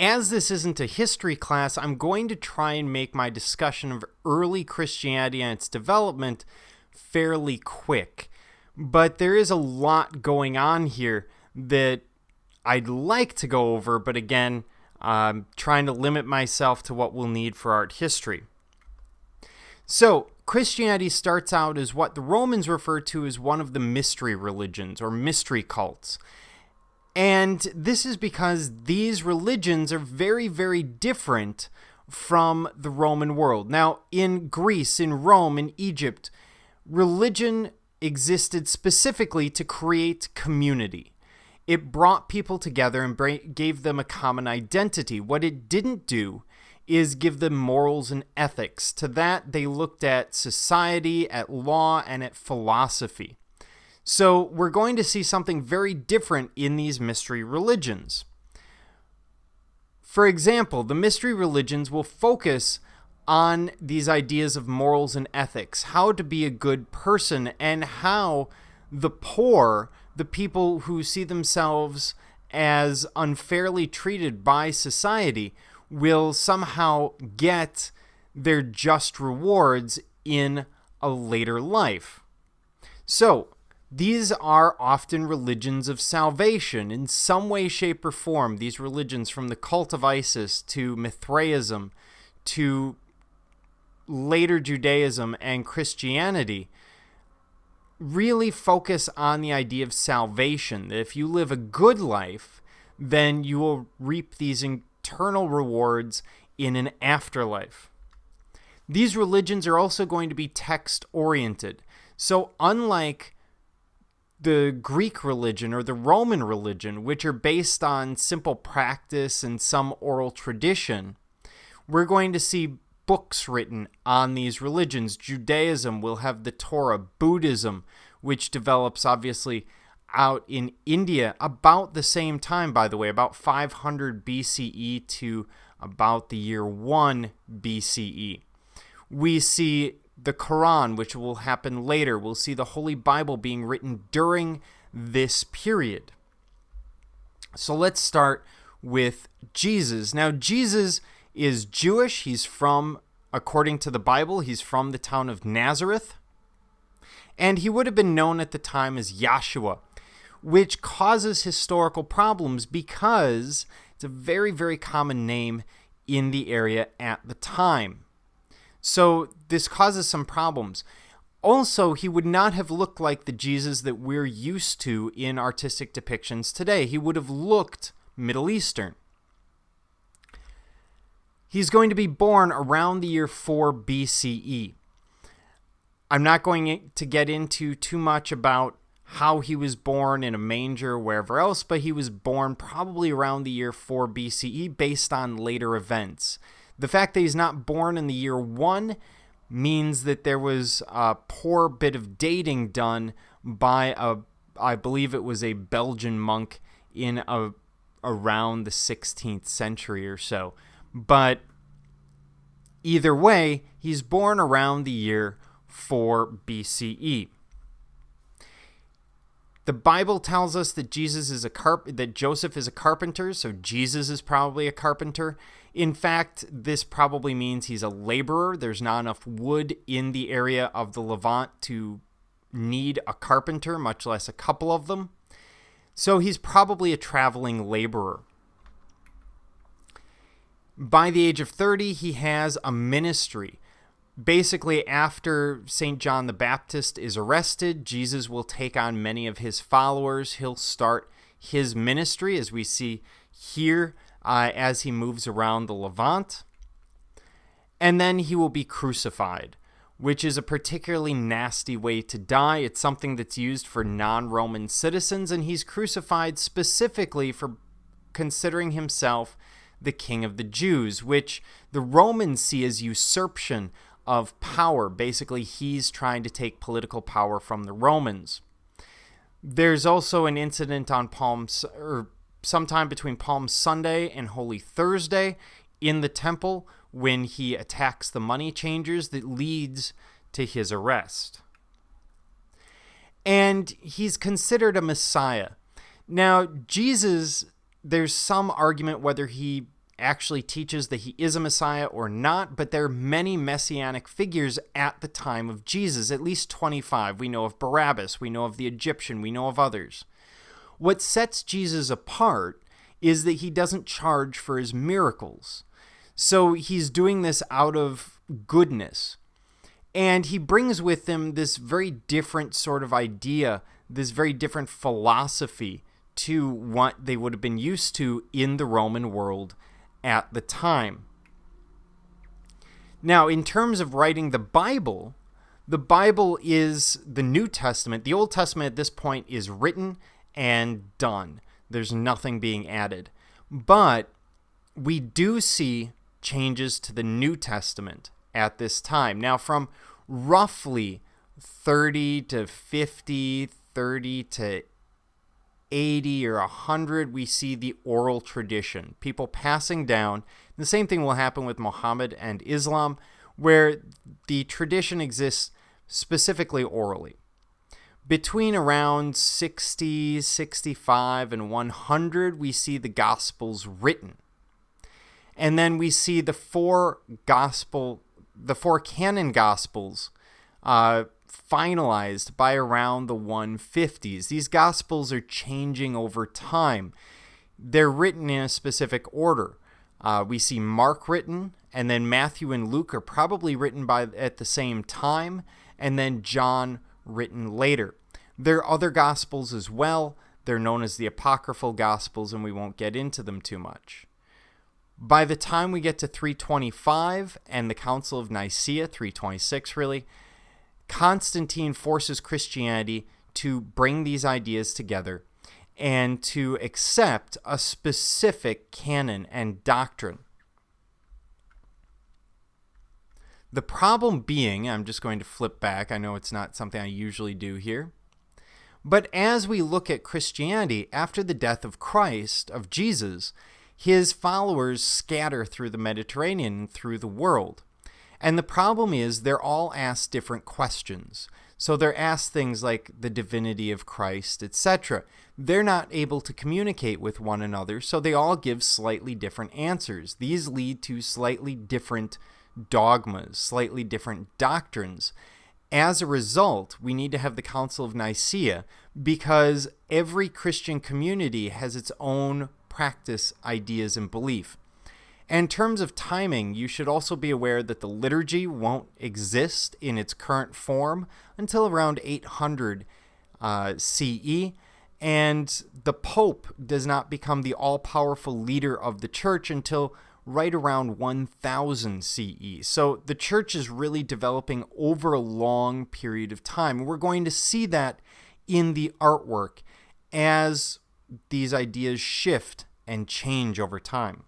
as this isn't a history class, I'm going to try and make my discussion of early Christianity and its development fairly quick. But there is a lot going on here that I'd like to go over, but again, I'm trying to limit myself to what we'll need for art history. So, Christianity starts out as what the Romans refer to as one of the mystery religions, or mystery cults. And this is because these religions are very, very different from the Roman world. Now, in Greece, in Rome, in Egypt, religion existed specifically to create community. It brought people together and gave them a common identity. What it didn't do is give them morals and ethics. To that, they looked at society, at law, and at philosophy. So we're going to see something very different in these mystery religions. For example, the mystery religions will focus on these ideas of morals and ethics, how to be a good person, and how the poor, the people who see themselves as unfairly treated by society, will somehow get their just rewards in a later life. So, these are often religions of salvation in some way, shape, or form. These religions, from the cult of Isis to Mithraism to later Judaism and Christianity, really focus on the idea of salvation. That if you live a good life, then you will reap these eternal rewards in an afterlife. These religions are also going to be text-oriented. So unlike the Greek religion or the Roman religion, which are based on simple practice and some oral tradition, we're going to see books written on these religions. Judaism will have the Torah. Buddhism, which develops obviously out in India about the same time, by the way, about 500 BCE to about the year 1 BCE. We see the Quran, which will happen later. We'll see the Holy Bible being written during this period. So let's start with Jesus. Now, Jesus is Jewish. He's from, according to the Bible, he's from the town of Nazareth. And he would have been known at the time as Yahshua, which causes historical problems because it's a very, very common name in the area at the time. So this causes some problems. Also, he would not have looked like the Jesus that we're used to in artistic depictions today. He would have looked Middle Eastern. He's going to be born around the year 4 BCE. I'm not going to get into too much about how he was born in a manger or wherever else, but he was born probably around the year 4 BCE based on later events. The fact that he's not born in the year 1 means that there was a poor bit of dating done by I believe it was a Belgian monk in around the 16th century or so. But either way, he's born around the year 4 BCE. The Bible tells us that that Joseph is a carpenter, so Jesus is probably a carpenter. In fact, this probably means he's a laborer. There's not enough wood in the area of the Levant to need a carpenter, much less a couple of them. So he's probably a traveling laborer. By the age of 30, he has a ministry. Basically, after St. John the Baptist is arrested, Jesus will take on many of his followers. He'll start his ministry, as we see here, as he moves around the Levant. And then he will be crucified, which is a particularly nasty way to die. It's something that's used for non-Roman citizens, and he's crucified specifically for considering himself the king of the Jews, which the Romans see as usurpation of power. Basically, he's trying to take political power from the Romans. There's also an incident on sometime between Palm Sunday and Holy Thursday in the temple when he attacks the money changers that leads to his arrest. And he's considered a Messiah. Now, Jesus, there's some argument whether he actually teaches that he is a Messiah or not, but there are many messianic figures at the time of Jesus, at least 25. We know of Barabbas, we know of the Egyptian, we know of others. What sets Jesus apart is that he doesn't charge for his miracles. So he's doing this out of goodness. And he brings with him this very different sort of idea, this very different philosophy to what they would have been used to in the Roman world at the time. Now, in terms of writing the Bible is the New Testament. The Old Testament at this point is written and done. There's nothing being added. But we do see changes to the New Testament at this time. Now, from roughly 30 to 50, 30 to 80 or 100, we see the oral tradition, people passing down. The same thing will happen with Muhammad and Islam, where the tradition exists specifically orally. Between around 60, 65, and 100, we see the Gospels written. And then we see the four canon Gospels finalized by around the 150s. These Gospels are changing over time. They're written in a specific order. We see Mark written, and then Matthew and Luke are probably written at the same time, and then John written later. There are other Gospels as well. They're known as the Apocryphal Gospels, and we won't get into them too much. By the time we get to 325 and the Council of Nicaea, 326 really, Constantine forces Christianity to bring these ideas together and to accept a specific canon and doctrine. The problem being, I'm just going to flip back, I know it's not something I usually do here, but as we look at Christianity after the death of Christ, of Jesus, his followers scatter through the Mediterranean and through the world. And the problem is they're all asked different questions. So they're asked things like the divinity of Christ, etc. They're not able to communicate with one another, so they all give slightly different answers. These lead to slightly different dogmas, slightly different doctrines. As a result, we need to have the Council of Nicaea because every Christian community has its own practice, ideas, and belief. And in terms of timing, you should also be aware that the liturgy won't exist in its current form until around 800 CE, and the Pope does not become the all-powerful leader of the Church until right around 1000 CE. So the Church is really developing over a long period of time. We're going to see that in the artwork as these ideas shift and change over time.